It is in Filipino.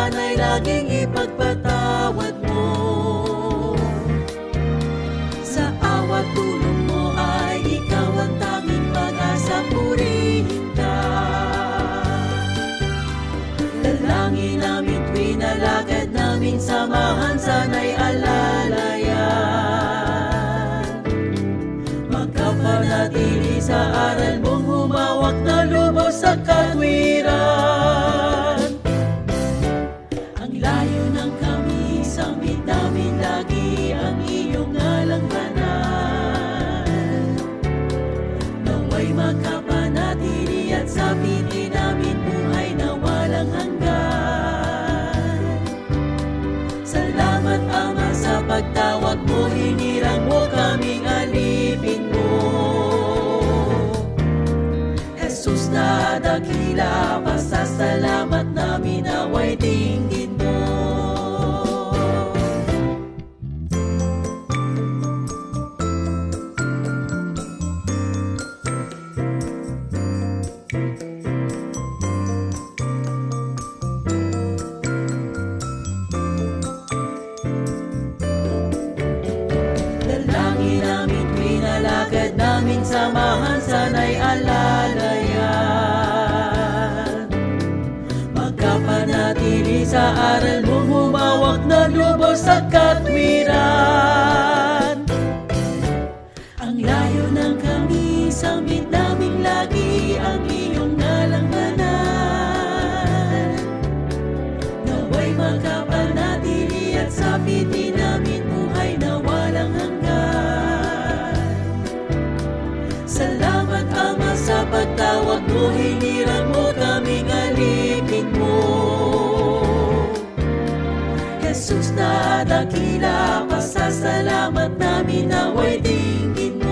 sana'y laging ipagpatawad mo. Sa awa tulong mo ay ikaw ang tanging pag-asa, purihin ka. Dalangin namin tuwing nalakad namin samahan, sana'y alalayan. Magkapanatili sa aral mong humawak na lubos sa katwiran. Ang layo ng kami, samit namin lagi ang iyong alanganan. Naway makapanatili at sabitin namin buhay na walang hanggan. Salamat Ama sa pagtawag mo, hinirang mo kaming alipin mo. Jesus na dakila, pasasalamat namin naway dinggin mo. Dalangin namin tuwing nalakad namin samahan, sana'y alalayan. Magkapanatili sa aral mong humawak na lubos sa katwiran. Ang layo ng kami, samit namin lagi ang iyong alanganan. Naway magkapanatili at sabitin namin buhay na walang hanggan. Salamat Ama sa pagtawag mo, hinirang mo kaming alipin mo. Jesus na dakila, pasasalamat namin naway dinggin mo.